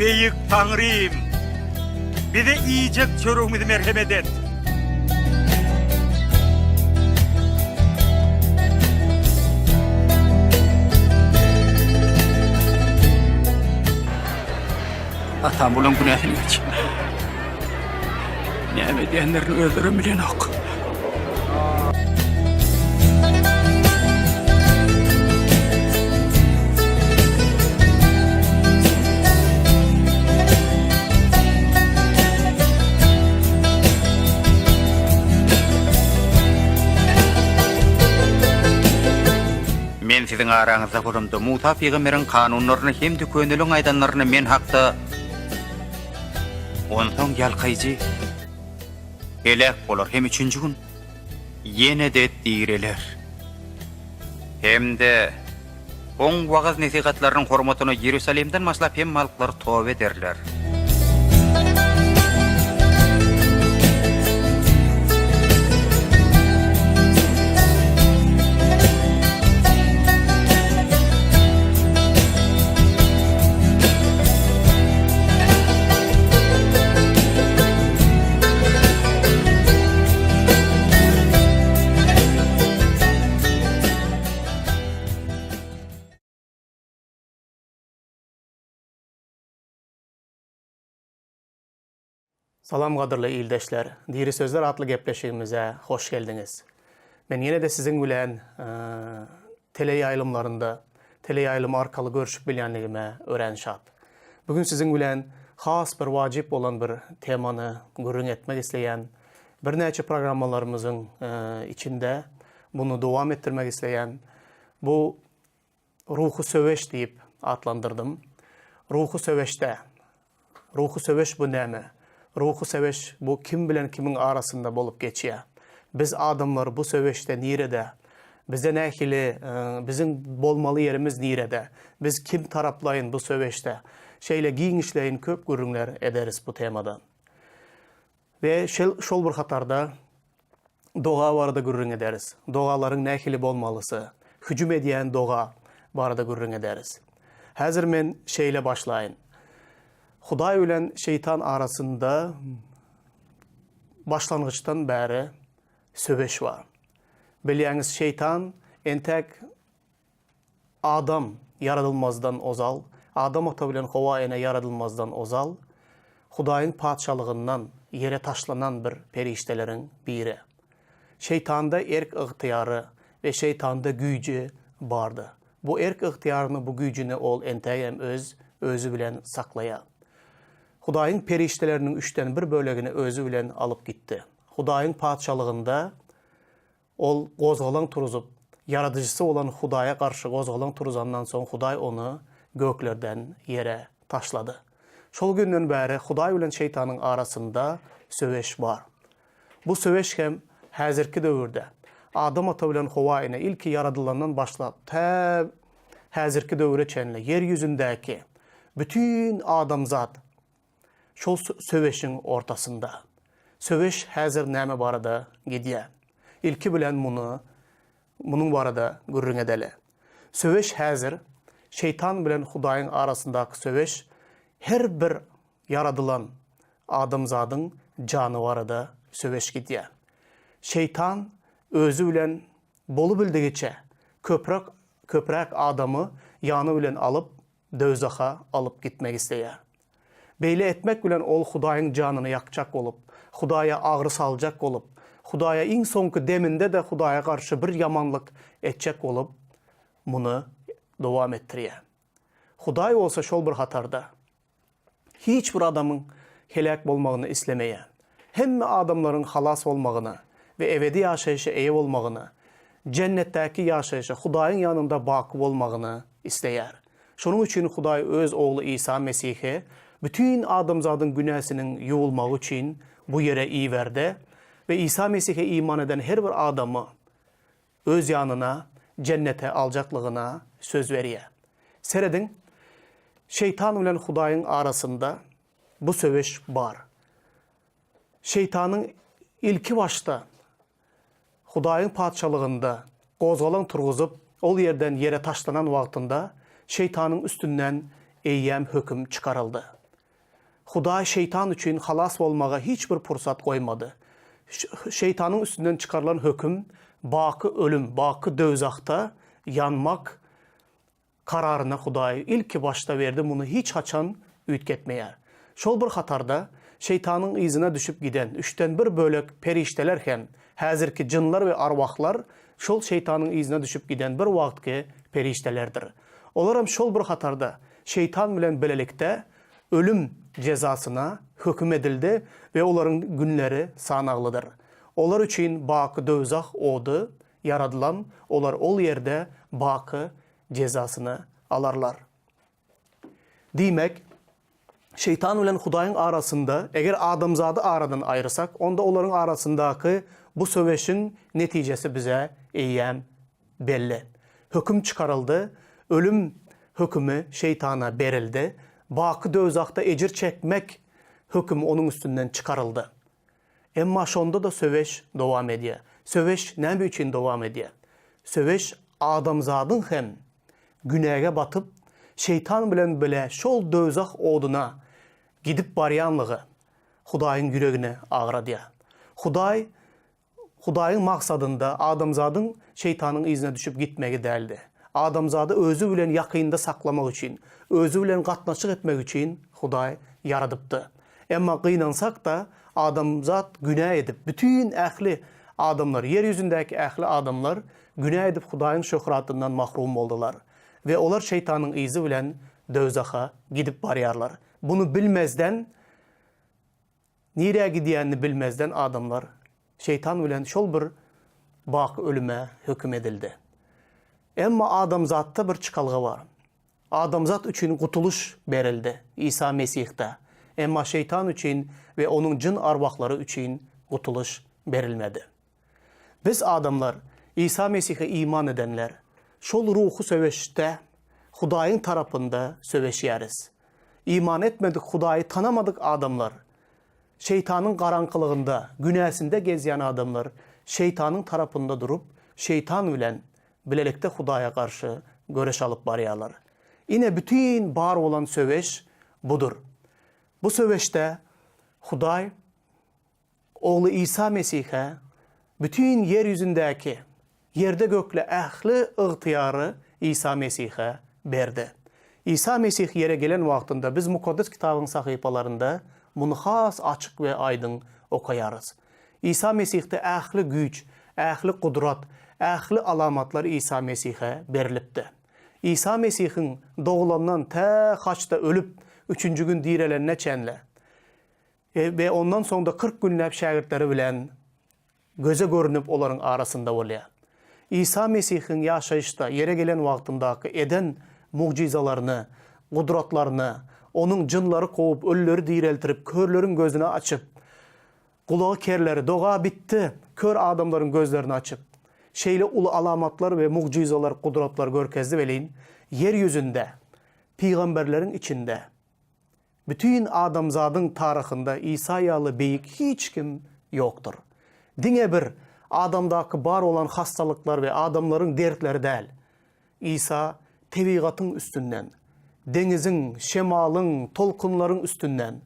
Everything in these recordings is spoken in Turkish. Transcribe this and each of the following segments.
Beyik Tanrım, bize iyicek çorumuzu merhamet et. Atam bulan günahını geç. Neme diyenlerini öldürün bilen ok. Men sizin aranızda kurumda Musa Peygamber'in kanunlarını hem de könülün aydanlarını men hakta ondan yalkayıcı elek olur hem üçüncü gün yine de direler hem de on vağız nesihatlarının hormatını Yerusalim'den maslap hem malklar tövbe derler. Salam qadırlı ildeşler, Diri Sözler adlı gepleşigimize hoş geldiniz. Ben yine de sizin bilen teleyayılımlarında, teleyayılım arkalı görüşüp bilyenligime öğrenşat. Bugün sizin bilen xas bir vacip olan bir temanı görün etmek isteyen, bir neçe programmalarımızın içinde bunu devam ettirmek isteyen, bu ruhu söveş deyip adlandırdım. Ruhu söveşte, ruhu söveş bu neme? Ruhu söveş bu kim bilen kimin arasında bolup geçiyor. Biz adamlar bu söveşte nirede, bize nekili, bizim bolmalı yerimiz nirede, biz kim taraplayın bu söveşte, şeyle giyin işleyin köp görünler ederiz bu temadan. Ve şol bir hatarda doğa varada görün ederiz. Doğaların nekili bolmalısı, hücum ediyen doğa varada görün ederiz. Hazır men şeyle başlayın. Huday ölen şeytan arasında başlangıçtan beri söveş var. Biliyeniz şeytan entek adam yaradılmazdan ozal, adam ata bilen Havayene yaradılmazdan ozal, Hudayın padşalığından yere taşlanan bir periştelerin biri. Şeytanda erk ihtiyarı ve şeytanda gücü vardı. Bu erk ihtiyarını, bu gücünü ol entegem özü bilen saklaya. Hudayın periştelerinin 3'ten 1 bölегini özü bilen alıp gitti. Hudayın padşalığında ol gozgalan turuzup, yaradıcısı olan Hudaya karşı gozgalan turuzandan son Huday onu göklerden yere taşladı. Şol günden beri Huday bilen şeytanın arasında söveş var. Bu söveş hem hazırki dövrde Adam ata bilen Havayene ilki yaradılandan başlap ta hazırki dövre çenle yeryüzündeki bütün adamzat şol söveşin ortasında. Söveş hazır näme barada gidiyor. İlki bilen bunun barada görün edeli. Söveş hazır şeytan bilen Hudayın arasındaki söveş her bir yaradılan adamzadın canı barada söveş gidiyor. Şeytan özü bilen bolu bildigiçe köprek adamı yanı bilen alıp dözaha alıp gitmek isteyer. Beyle etmek bilen ol Hudayın canını yakacak olup, Hudaya ağrı salacak olup, Hudaya in sonki deminde de Hudaya karşı bir yamanlık etcek olup, bunu devam ettiriyor. Huday olsa şol bir hatarda, hiç bir adamın helak bolmağını islemeye, hemme adamların halas olmağını ve ebedi yaşayışı ev olmağını, cennetteki yaşayışı Hudayın yanında bakıp olmağını isteyer. Şunun için Huday öz oğlu İsa Mesih'i bütün adamzadın günahsının yuğulmağı için bu yere iyi verdi ve İsa Mesih'e iman eden her bir adamı öz yanına, cennete alacaklığına söz veriyor. Seredin, şeytan ile Hudayın arasında bu söveş var. Şeytanın ilki başta Hudayın padşalığında gozgalan turguzup ol yerden yere taşlanan vaktinde şeytanın üstünden eyyem hüküm çıkarıldı. Hudaý şeytan üçün halas bolmaga hiç bir pursat koymadı. Şeytanın üstünden çıkarılan hüküm, bakı ölüm, bakı dözakta yanmak kararına Hudaý ilki başta verdi, bunu hiç haçan üýtketmeýär. Şol bir hatarda şeytanın izine düşüp giden 3'ten 1 bölek perişteler hem häzirki jynlar ve arwahlar şol şeytanın izine düşüp giden bir wagtki periştelerdir. Olar hem şol bir hatarda şeytan bilen belelikte ölüm cezasına hüküm edildi ve onların günleri sanaglydyr. Olar üçün bakı dözak odu yaradılan, olar ol yerde bakı cezasını alarlar. Diýmek, şeytan bilen Hudaýyň arasında, eger adamzady aradan aýrısak, onda olaryň arasındaky bu söweşiň netijesi bize eýýän belli. Hüküm çıkarıldı, ölüm hükümü şeytana berildi, bakı dözakda ejir çekmek hüküm onun üstünden çıkarıldı. Emma şonda da söweş dowam edýär. Söweş näme üçin dowam edýär? Söweş adamzadyň hem günäge batyp şeytan bilen bile şol dözak oduna gidip barýanlygy Hudaýyň yüregine agradýar. Hudaýyň maksadında adamzadyň şeytanyň izine düşüp gitmegi däldi. Adamzady özü bilen ýakynda saklamak üçin, özü bilen gatnaşyk etmek üçin Hudaý yaradypdy. Emma gynansak da adamzat günah edip, bütün ähli adamlar, yer yüzündäki ähli adamlar günah edip Hudaýyň şöhratyndan mahrum boldular. Ve olar şeytanın izi bilen dözaka gidip barýarlar. Bunu bilmezden, nireye gidýänini bilmezden adamlar şeytan bilen şol bir bak ölüme hüküm edildi. Emma adamzatda bir çıkalga var. Adamzat üçün gutuluş berildi İsa Mesih'te. Emma şeytan üçün ve onun jyn arwahları üçün gutuluş berilmedi. Biz adamlar, İsa Mesih'e iman edenler, şol ruhu söweşde Hudaýyň tarapynda söweşýäris. İman etmedik, Hudaýy tanamadık adamlar, şeytanın garankılığında, günäsinde gezýän adamlar, şeytanın tarapynda durup, şeytan bilen bilelikde Hudaýa karşı göreş alıp barýarlar. Ine bütün bar olan söweş budur. Bu söweşde Hudaý oğlu İsa Mesih'e bütün yeryüzündäki yerde gökle ähli ıhtiyarı İsa Mesih'e berdi. İsa Mesih yere gelen wagtynda biz mukaddes kitabyň sahypalarynda bunu has açık ve aydın okaýarys. İsa Mesih'te ähli güç, ähli kudrat, ähli alamatlar İsa Mesih'e berilipdi. İsa Mesih'in doğulandan te haçta ölüp 3. gün direlenine çenle ve ondan sonra da 40 günläp şagirdleri bilen göze görünüp olaryň arasında bolýar. İsa Mesih'in yaşayışta yere gelen wagtyndaky eden mucizalaryny, kudratlaryny, onun jynlary kovup, ölüleri direltirip, körleriň gözüni açıp, kulağı kerleri doğa bitti, kör adamların gözlerini açıp, şeyle ulu alamatlar ve mucizalar, kudratlar görkezdi veleyin, yeryüzünde, peygamberlerin içinde, bütün adamzadın tarihinde İsa ýaly beýik hiç kim yoktur. Diňe bir adamdaky bar olan hastalıklar ve adamların dertleri däl. İsa tebigatın üstünden, denizin, şemalın, tolkunların üstünden,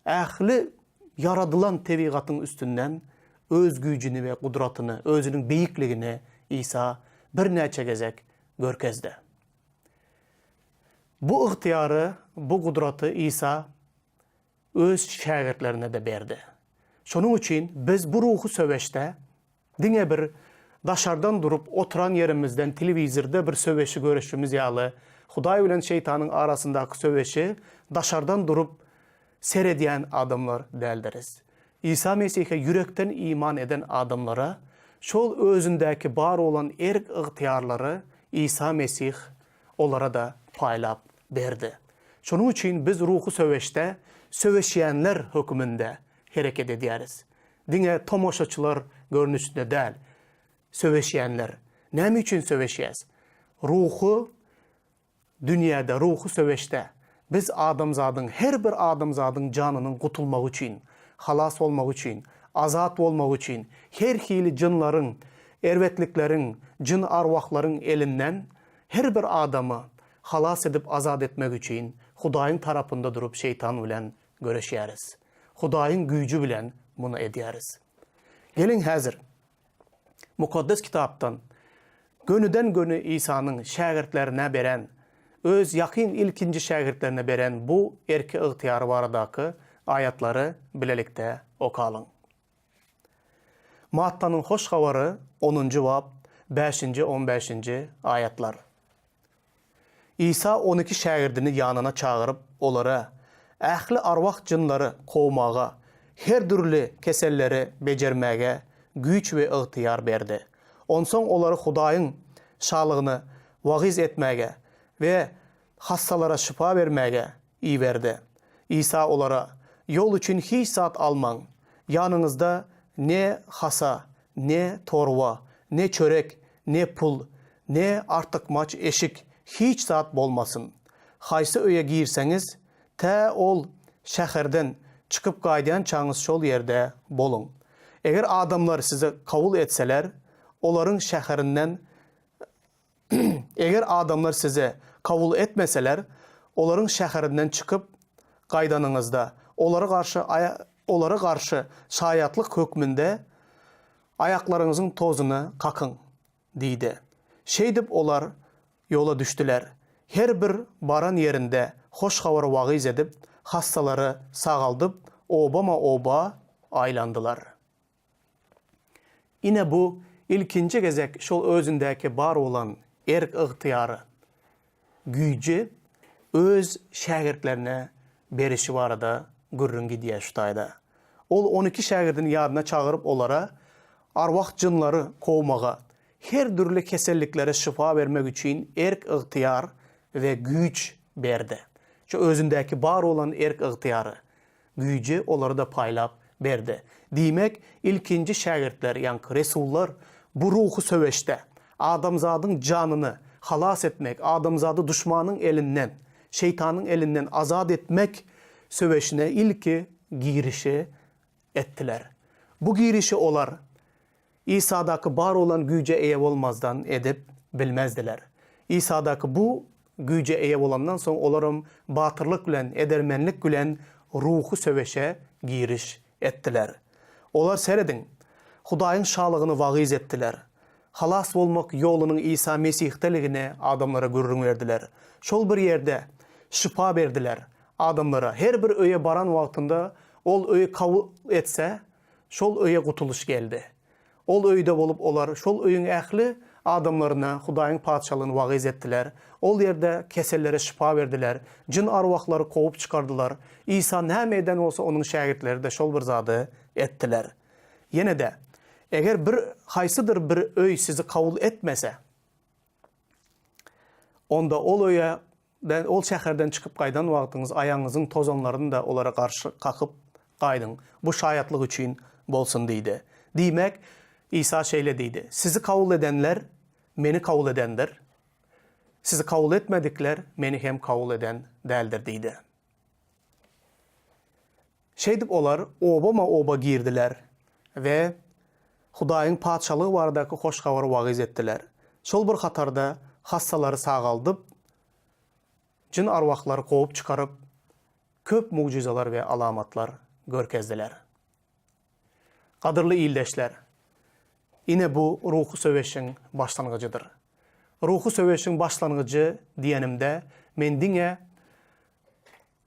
ähli yaradılan tebigatın üstünden öz gücünü ve kudratını, özünün beýikligini İsa bir neçe gezek görkezdi. Bu ihtiyarı, bu kudratı İsa öz şagirdlerine de berdi. Şonun için biz bu ruhu söweşde diňe bir daşardan durup oturan yerimizden televizorda bir söweşi görüşümüz ýaly Hudaý bilen şeytanyň arasyndaky söweşi daşardan durup seredýän adamlar däldiriz. İsa Mesih'e yürekten iman eden adamlara şol özündäki bar olan erk ihtiyarları İsa Mesih olara da paýlap berdi. Şonun için biz ruhu söweşde söweşýänler hökmünde hereket edýäris. Diňe tomoşaçylar görnüşinde däl, söweşýänler. Näme üçin söweşýäs? Ruhu dünyada, ruhu söweşde. Biz adamzadyň, her bir adamzadyň janynyň gutulmagy üçin, halas bolmagy üçin, azat bolmagy üçin, her hili jynlaryň, erwetlikleriň, jyn arwahlaryň elinden her bir adamı halas edip azat etmek üçin Hudaýyň tarapynda durup şeytan bilen göreşýäris. Hudaýyň güýji bilen bunu edýäris. Gelin häzir mukaddes kitapdan gönüden gönü İsa'nın şägirdlerine beren, öz yakın ilkinci şägirdlerine beren bu erki ıhtiyarı baradaky ayatları bilelikde okalyň. Mattanyň hoş habary 10-njy bab 5-15 ayatlar. İsa 12 şägirdini yanına çağırıp olara ähli arwah jynlary kowmaga, her türlü keselleri bejermäge güýç we ıhtiyar berdi. Onsoň olary Hudaýyň şalygyny wagiz etmäge we hassalara şifa bermäge iýberdi. İsa olara yol üçin hiç zat almaň. Yanınızda ne hasa, ne torwa, ne çörek, ne pul, ne artık maç eşik hiç zat bolmasın. Haýsy öýe girseňiz, tä ol şäherden çıkıp gaýdan çaňyz şol ýerde bolun. Eger adamlar sizi kabul etseler, olaryň şäherinden eger adamlar size kabul etmeseler, olaryň şäherinden çıkıp gaýdanıňızda olara garşy şaýatlyk hökmünde ayaklaryňyzyň tozuny kakyň diýdi. Şeýdip olar yola düşdüler. Her bir baran yerinde hoş habar wagiz edip, hassalary sagaldyp, oba aylandylar. Ine bu ilkinci gezek şol özündäki bar olan erk ıhtiyarı, güýji öz şägirdlerine berişi barada gürrün gidýär şu taýda. Ol 12 şägirdini ýadyna çağırıp olara arwah jynlary kowmaga, her türlü keselliklere şifa vermek üçin erk ıhtiyar ve güýç berdi. Şu özündäki bar olan erk ıhtiyarı, güýji olary da paýlap berdi. Diýmek, ilkinci şägirdler, ýani resullar bu ruhu söweşde adamzadyň janyny halas etmek, adamzady düşmanyň elinden, şeytanyň elinden azat etmek söweşine ilki girişi ettiler. Bu girişi olar İsa'daky bar olan güýje eýe bolmazdan edip bilmezdiler. İsa'daky bu güýje eýe bolandan soň olarym batyrlyk bilen, edermenlik bilen ruhu söweşe giriş ettiler. Olar seredin, Hudaýyň şalygyny wagiz etdiler. Halas bolmak ýolunyň İsa Mesihdeligine adamlara görrüň berdiler. Şol bir ýerde şifa berdiler adamlara. Her bir öýe baran wagtynda ol öýe kabul etse, şol öýe gutuluş geldi. Ol öýde bolup olar şol öýüň ähli adamlaryna Hudaýyň padşalygyny wagiz etdiler. Ol ýerde kesellere şifa berdiler. Jin arwahlary kovup çykardylar. İsa näme bolsa onuň şägirdleri de şol bir zady etdiler. Ýene de eger bir haýsydyr bir öý sizi kabul etmese, onda ol öýe ol şäherden çykyp gaýdan wagtyňyz aýaňyzyň tozanlaryny da olara garşy kakyp gaýdyň. Bu şaýatlyk üçin bolsun diýdi. Diýmek, İsa şeýle diýdi. Sizi kabul edenler meni kabul edendir. Sizi kabul etmedikler meni hem kabul eden däldir diýdi. Şeýdip olar oba girdiler ve Hudaýyň padşalygy baradaky hoş habary wagiz etdiler. Şol bir hatarda hassalary sagaldyp, jin arwahlary kovup çykaryp, köp mucizalar we alamatlar görkezdiler. Kadırlı ildeşler, ine bu ruhu söweşiň başlangıcıdır. Ruhu söweşiň başlangıcı diýenimde men diňe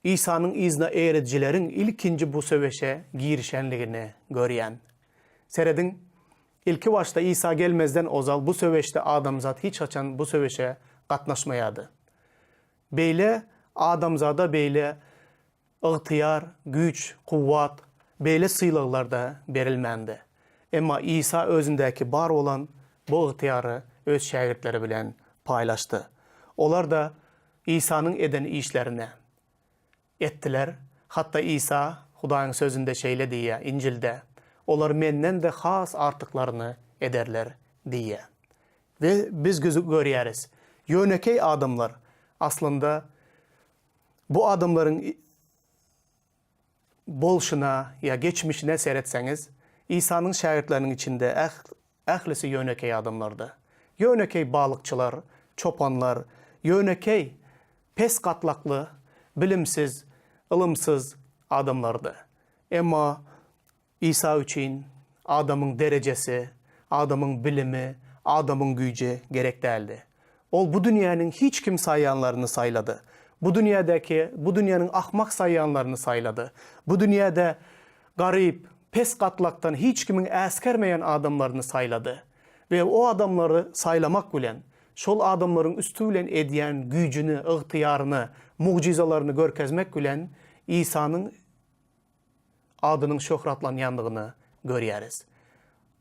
İsa'nın izna eredjileriň ilkinci bu söweşe girişenligini görýän. Seredin, ilki başta İsa gelmezden ozal bu söweşde adamzat hiç açan bu söweşe gatnaşmaýady. Beýle adamzada beýle ıhtiyar, güç, kuvvat, beýle syýlyklar da berilmendi. Emma İsa özündäki bar olan bu ıhtiyarı öz şägirdleri bilen paýlaşdy. Olar da İsa'nın eden işlerine ettiler. Hatta İsa Hudaýyň sözünde şeýle diýär, İncilde, olar menden de has artyklaryny ederler diýär. Ve biz görýäris, ýönekey adamlar aslında bu adamların bolşuna ya geçmişine seyretseňiz, İsa'nın şägirdleriniň içinde ählisi ýönekey adamlardy. Ýönekey balıkçılar, çopanlar, ýönekey pes gatlakly, bilimsiz, ılımsız adamlardı. Emma İsa üçün adamın derecesi, adamın bilimi, adamın gücü gerek değildi. Ol bu dünyanın hiç kim sayyanlarını sayladı. Bu dünyanın ahmak sayyanlarını sayladı. Bu dünyada garip, pes katlaktan hiç kimin eskermeyen adamlarını sayladı. Ve o adamları saylamak bilen, şol adamların üstüyle ediyen gücünü, ihtiyarını, mucizalarını görkezmek bilen İsa'nın adının şöhratlanyandığını görüyoruz.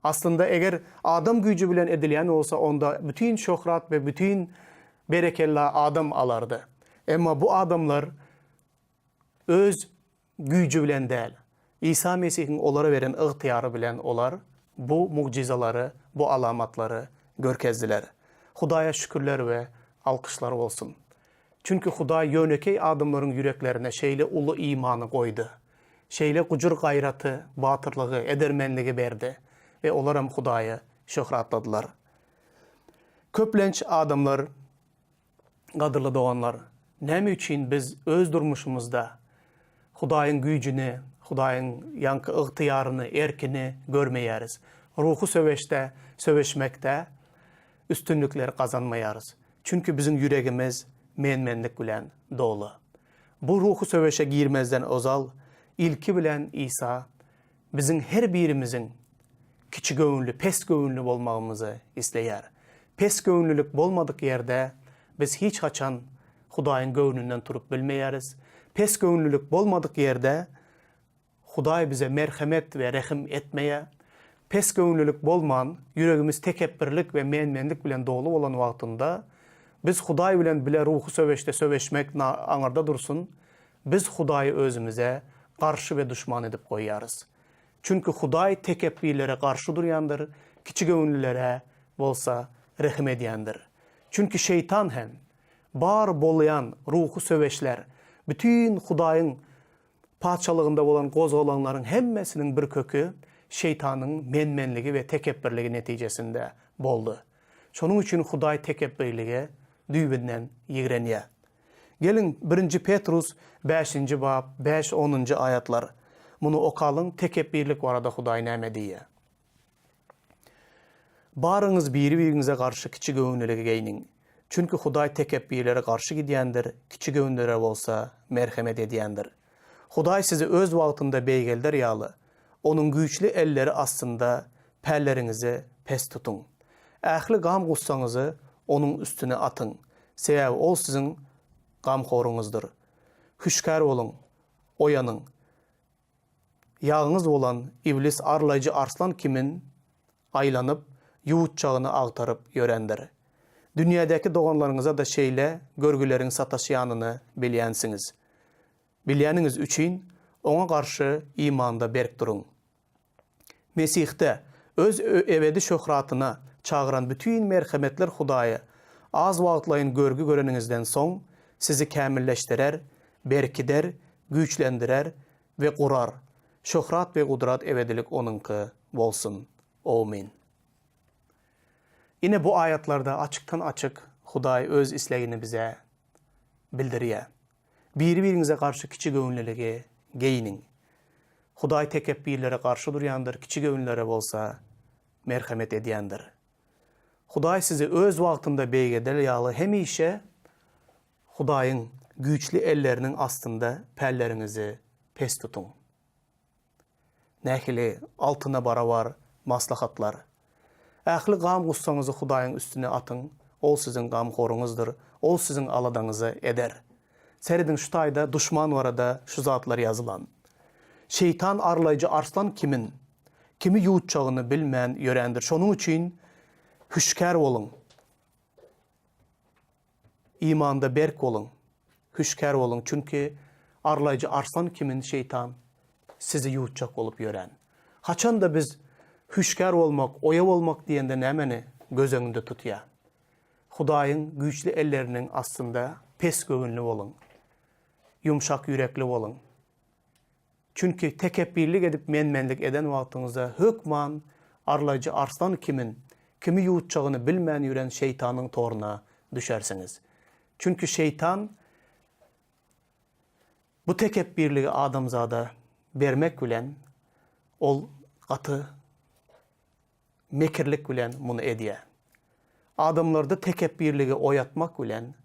Aslında eğer adam gücü bilen edilen olsa onda bütün şöhrat ve bütün berekella adam alardı. Ama bu adamlar öz gücü bilen değil. İsa Mesih'in onlara veren ihtiyarı bilen olar bu mucizaları, bu alamatları görkezdiler. Hudaya şükürler ve alkışlar olsun. Çünkü Huda yönekey adamların yüreklerine şeyle ulu imanı koydu. Şeyle gucur gayratı, batırlığı, edermenliği verdi. Ve olaram Huda'yı şöhratladılar. Köplenç adamlar, qadırlı doğanlar, näme üçün biz öz durmuşumuzda Huda'nın gücünü, Huda'nın yankı ihtiyarını, erkini görmeyeriz. Ruhu söveşmekte üstünlükler kazanmayarız. Çünkü bizim yüreğimiz menmenlik bilen dolu. Bu ruhu söveşe girmezden ozal, ilki bilen İsa, bizim her birimizin kiçi göğünlü, pes göğünlü olmağımızı isteyer. Pes göğünlülük bolmadık yerde biz hiç haçan Hudayın göğününden turup bilmeyeriz. Pes göğünlülük bolmadık yerde Huday bize merhamet ve rehim etmeye, pes göğünlülük bolman, yüreğimiz tekebbirlik ve menmenlik bilen dolu olan vaktında biz Huday bilen bile ruhu söveşmek anarda dursun, biz Hudayı özümüze karşı ve düşman edip koyarız. Çünkü Huday tekebbirlere karşı duruyandır, kiçi göğünlülere bolsa rehim ediyendir. Çünkü şeytan hem bar bolayan ruhu söveşler, bütün Hudayın padşalığında olan qozoğlanların hemmesinin bir kökü şeytanın menmenligi ve tekebbirligi neticesinde boldu. Şonun için Huday tekebbirligi düýbinden ýigrenýär. Gelin 1. Petrus 5. bab 5-10. ayatlar. Bunu okalın tekebbirlik varada Huday näme diýär. Barınız biri-birinize karşı kiçi göğünlülüge geynin. Çünkü Huday tekebbirlere karşı gidiyendir, kiçi göğünlere bolsa merhamet ediyendir. Huday sizi öz wagtynda beýgelder ýaly. Onun güýçli elleri aslında perlerinizi pes tutun. Ähli gam gussaňyzy onun üstüne atın. Sebäbi ol sizin gamhorunuzdur. Hüşkär bolun, oyanın. Yağınız olan iblis arlayıcı arslan kimin aylanıp yuğutçağını agtarıp yörendir. Dünyadaki doğanlarınıza da şeyle görgülerin sataşyanını bilýänsiniz. Bilýäniniz üçün ona karşı imanda berk durun. Mesih'te öz ebedi şöhratyna çağıran bütün merhametler Hudaýa az wagtlaýyn görgü göreninizden soň sizi kämilleşdirer, berkider, güýçlendirer ve gurar. Şöhrat ve kudrat ebedilik onunki bolsun. Amin. Yine bu ayatlarda açıktan açık Huday öz islegini bize bildiriyor. Biri-birinize karşı kiçi göğünlülüge geyinin. Huday tekebbirlere karşı duryandır, kiçi göğünlere bolsa merhamet ediyendir. Huday sizi öz wagtynda beýgeder ýaly hemişe Hudaýyň güýçli ellerinin astında perlerinizi pes tutun. Nähili altyna barabar maslahatlar. Ähli gam gussaňyzy Hudaýyň üstüne atın, ol sizin gamhorunuzdur, ol sizin aladanızı eder. Seridin şu taýda düşman barada şu zatlar yazılan. Şeytan arlayıcı arslan kimin? Kimi yuğutçağını bilmän ýörendir. Şonun üçün hüşkär bolun. İmanda berk bolun. Hüşkär bolun. Çünkü arlayıcı arslan kimin? Şeytan sizi yuğutçak olup ýören. Haçan da biz hüşkär bolmak, oya bolmak diýende nämeni göz öňünde tutýar. Hudaýyň güýçli ellerinin aslında pes göğünlü bolun. Yumşak yürekli bolun. Çünkü tekebbirlik edip menmenlik eden wagtyňyzda hökman arlayıcı arslan kimin, kimi yuğutçağını bilmän ýören şeytanyň toruna düşersiniz. Çünkü şeytan Bu tekebbirligi adamzada bermek bilen ol atı mekirlik bilen bunu ediye. Adamlarda tekebbirligi oyatmak bilen,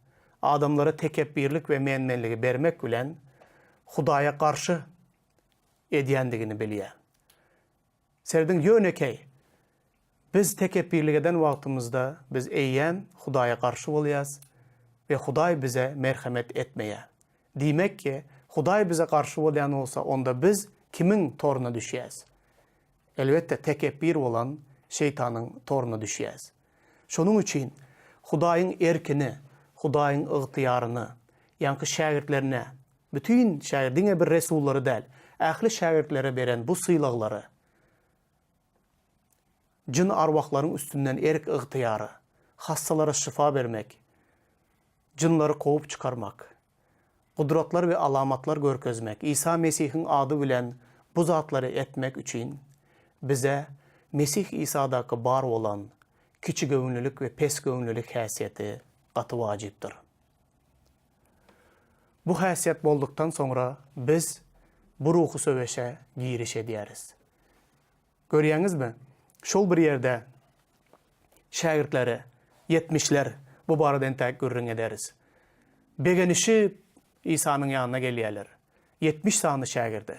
adamlara tekebbirlik ve menmenligi bermek bilen Hudaya karşı ediyendigini biliye. Serdin yönekey, biz tekebbirligeden vaktimizde biz eýýän Hudaya karşı bolyas ve Huday bize merhamet etmeye. Demek ki Huday bize karşı bolýan olsa onda biz kimin toruna düşýäs? Elbette tekebbir olan şeytanın toruna düşýäs. Şonun için Hudaýyň erkini, Hudaýyň ygtyýaryny, ýanky şägirdlerine, bütün şägirdiňe bir resullary däl, ähli şägirdlere beren bu sylaglary, jin arwahlaryň üstünden erk ygtyýary, hastalara şifa bermek, jinlary kovup çıkarmak, kudratlar ve alamatlar görkezmek, İsa Mesih'in adı bilen bu zatları etmek için bize Mesih İsa'daki bar olan kiçi göwnülük ve pes göwnülük häsiýeti gaty wajypdyr. Bu häsiýet bolduktan sonra biz bu ruhu söweşe giriş edýäris. Görýäňizmi? Şol bir ýerde şägirdleri, 70'ler bu barada entäk görüň ederiz. Begenişi İsa'nın yanına gelýärler. 70 sany şägirdi.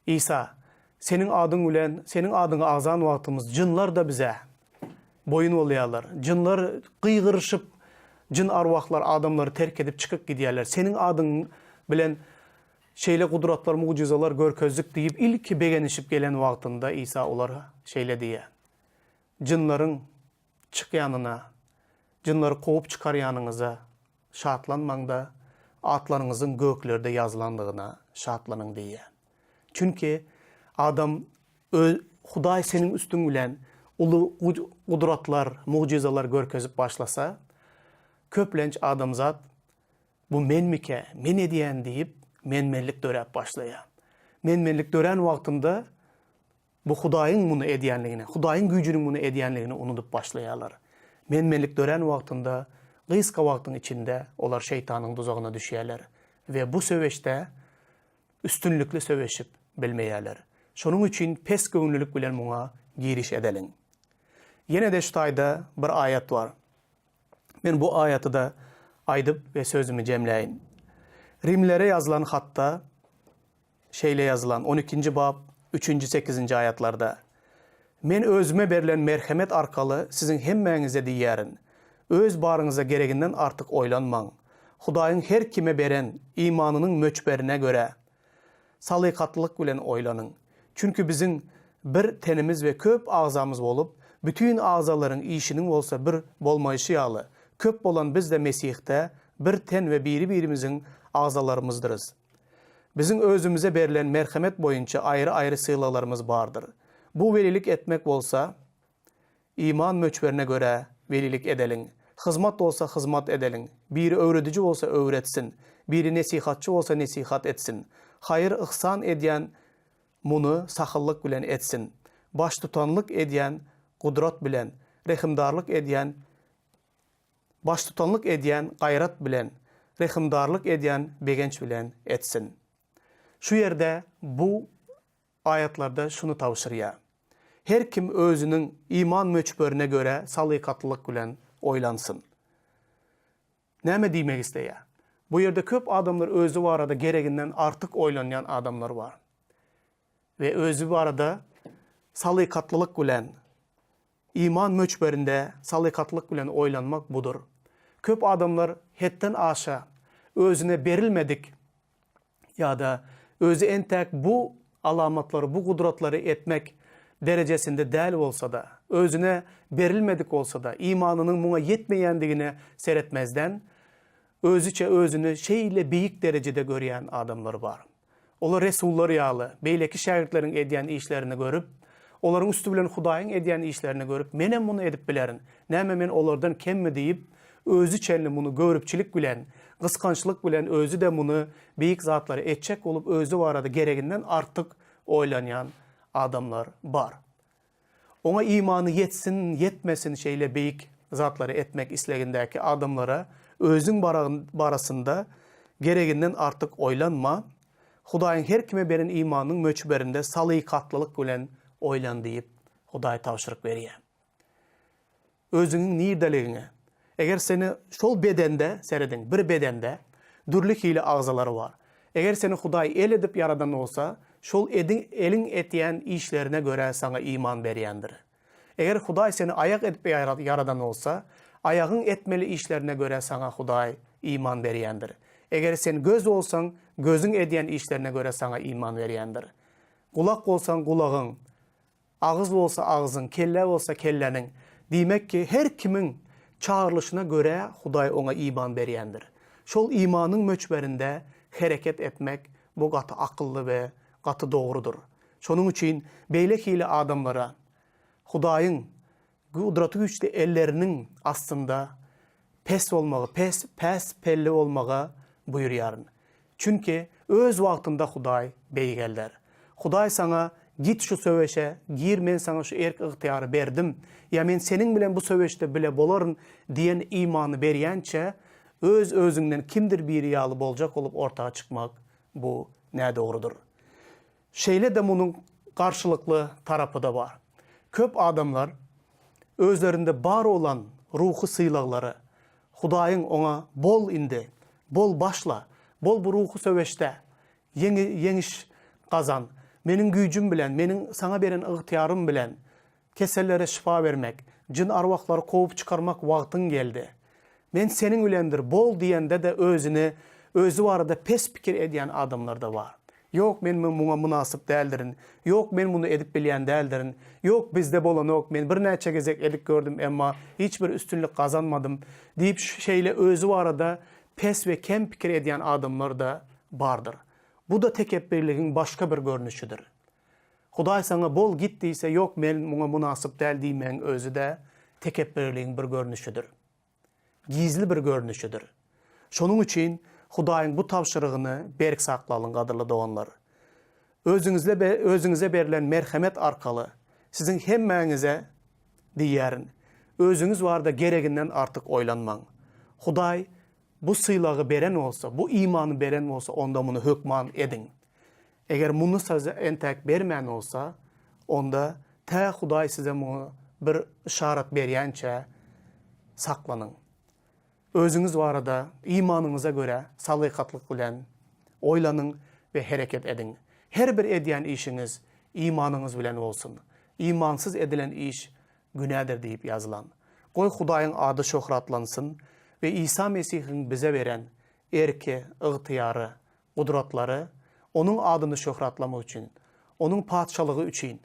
İsa, senin adyň bilen, senin adyňy azan wagtymyz jinlar da bize boyun bolýarlar. Jinlar gıýgyrşyp, jin arwahlar adamlary terk edip çykyp gidýärler. Senin adyň bilen şeýle kudratlar, mucizalar görkezdik diýip ilki begenişip gelen wagtynda İsa olara şeýle diýär. Jinlaryň çykýanyna, jinlary kovup çykarýanyňyza şatlanmaňda, atlaryňyzyň göklerde yazılandygyna şatlanyň diýär. Çünki adam Hudaý senin üstüň bilen ulu kudratlar, mucizalar görkezip başlasa, köplenç adamzat bu menmike, men ediyen diýip menmenlik dörep başlaýar. Menmenlik dören wagtynda bu Hudaýyň bunu ediyenligini, Hudaýyň güýjüniň bunu ediyenligini unutup başlaýarlar. Menmenlik dören wagtynda gysga wagtyň içinde olar şeytanyň dozagyna düşýärler ve bu söweşde üstünlükli söweşip bilmeýärler. Şonuň üçin pes göwnülük bilen muňa giriş edeliň. Yine de şu taýda bir ayet var. Men bu ayeti da aýdyp ve sözümü jemläýin. Rimlere yazılan hatta şeyle yazılan 12. bab 3. 8. ayetlarda men özüme berilen merhamet arkalı sizin hemmeňize diýärin. Öz barınıza gereginden artık oylanmaň. Hudaýyň her kime beren imanının möçberine göre salykatlyk bilen oylanyň. Çünkü bizim bir tenimiz ve köp ağzamız bolup, bütün ağzaların işinin olsa bir bolmaýşy ýaly. Köp bolan biz de Mesih'te bir ten ve birimizin ağzalarımızdırız. Bizim özümüze berilen merhamet boyunca ayrı sığlalarımız bardır. Bu velilik etmek olsa, iman möçberine göre velilik edeliň. Hizmat olsa hizmat edeliň. Biri öwredici olsa öwretsin. Biri nesihatçı olsa nesihat etsin. Hayır ihsan edýän muny sahyllyk bilen etsin. Baş tutanlyk edýän kudrat bilen, rehimdarlyk edýän gayrat bilen, rehimdarlyk edýän begenç bilen etsin. Şu yerde bu ayetlarda şunu tawşyrýar. Her kim özünün iman möçberine göre salykatlyk bilen oylansın. Näme diýmek isleýär? Bu yerde köp adamlar özü barada gereginden artık oylanýan adamlar var. Ve özü barada salykatlılık bilen, iman möçberinde salykatlılık bilen oylanmak budur. Köp adamlar hetten aşa özüne berilmedik ya da özü entek bu alamatları, bu kudratları etmek derecesinde däl bolsa da, özüne berilmedik olsa da, imanının buna yetmeýändigine seretmezden, özüçe özünü şeyle büyük derecede görýän adamlar var. Olar resullar ýaly, beýleki şägirdleriň edýän işlerini görüp, olaryň üstü bilen Hudaýyň edýän işlerini görüp, menem bunu edip bilerin, näme men olardan kemmi diýip, özü çenli bunu görüpçilik bilen, kıskançlık bilen özü de bunu büyük zatları etçek olup özü barada gereginden artık oylanyan adamlar var. Ona imanı yetsin, yetmesin şeyle büyük zatları etmek islegindeki adamlara özün barasında gereginden artık oylanma. Hudaýyň her kime beren imanın möçberinde salykatlılık bilen oylan diýip Hudaý tawşyryk berýär. Özüňiň nirdeligine. Eger seni şol bedende seredin, bir bedende dürlük hili ağzalary bar. Eger seni Hudaý el edip yaradan olsa, şol elin etýän işlerine göre sana iman berýändir. Eger Hudaý seni ayak edip yaradan olsa, ayağın etmeli işlerine göre sana Hudaý iman berýändir. Eger sen göz olsan, gözün edýän işlerine göre sana iman berýändir. Kulak olsan kulağın, ağız olsa ağzın, kelle olsa kellenin. Demek ki her kimin çağrılışına göre Hudaý ona iman berýändir. Şol imanın möçberinde hareket etmek bu gaty akıllı ve gaty doğrudur. Şonun için beýlek hili adamlara Hudaýyň gudraty güçli ellerinin aslında pes olmagy, pes pelli olmagy buyurýaryn. Çünki öz wagtynda Hudaý beýgelder. Hudaý sana git şu söweşe, gir men sana şu erk ıhtiýary berdim. Ya men senin bilen bu söweşde bile bolaryn diýen imany berýänçe öz özüňden kimdir biri ýaly boljak olup ortaga çykmak bu ne doğrudur. Şeýle de munyň garşylykly tarapy da bar. Köp adamlar özlerinde bar olan ruhy syýlaglary Hudaýyň ona bol indi, bol başla, bol bu ruhy söweşde yeňiş kazan. Menin güýjüm bilen, menin sana beren ıhtiýarym bilen kesellere şifa vermek, jin arwahlary kovup çıkarmak wagtyň geldi. Men senin bilendir bol diýende de özü barada pes pikir edýän adamlar da bar. Yok men muňa munasyp däldirin. Yok men muny edip bilýän däldirin. Yok bizde bolan ok men bir näçe gezek edik gördüm emma hiç bir üstünlük kazanmadım diýip şeýle özü barada pes ve kem pikir edýän adamlar da bardır. Bu da tekebbirligiň başka bir görnüşidir. Hudaý sana bol git diýse yok men muňa munasyp däl diýmeň özü de tekebbirligiň bir görnüşidir. Gizli bir görnüşidir. Şonun için Hudaýyň bu tawşyrygyny berk saklalyň gadyrly doganlar. Özüňize berilen merhemet arkaly sizin hemmäňize diýärin. Özüňiz barda gereginden artık oylanmaň. Hudaý bu sylagy beren olsa, bu imanı beren olsa onda muny hökman edin. Eger muny size entek bermän olsa, onda ta Hudaý size muny bir işaret berýänçe saklanyň. Özüňiz barada imanıňyza göre salykatlyk bilen oýlanyň ve hareket edin. Her bir edýän işiňiz imanıňyz bilen bolsun. İmansız edilen iş günädir diýip ýazylan. Goý Hudaýyň ady şöhratlansyn ve İsa Mesihiň bize beren erki, ıhtiýary, gudratlary onun adyny şöhratlamak üçin, onun padşalygy üçin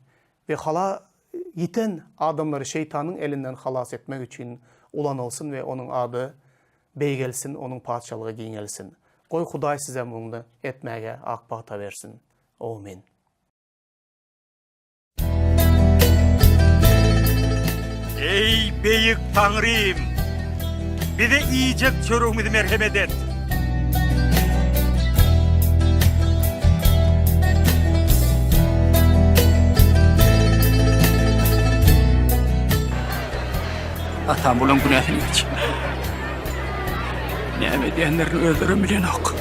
ve hala yiten adamları şeytanyň elinden halas etmek üçin ulanylsyn ve onun ady beýgelsin, onun padşalygy giňelsin. Goý Hudaý size muňy etmäge akbata bersin. Amin. Ey beýik Taňrym, bize iýjek çörüňmizi merhemet et. Atam bulan günähini geç. Näme diýenlerini özlerim bilen ok.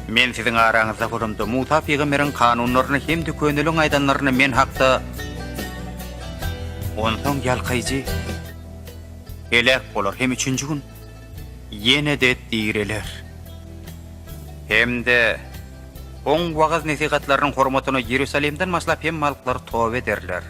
Men siziň araňyzda gurumda Musa peýgamberiň kanunlaryny hem düköneliň aýdanlaryny men hakda ondan ýalkyjy elek bolar hem üçünji gün ýene de diýreler. Hemde oň wagaz nesihatlarynyň hormatyna Ýerusalemden maslap hem malklar tow ederler.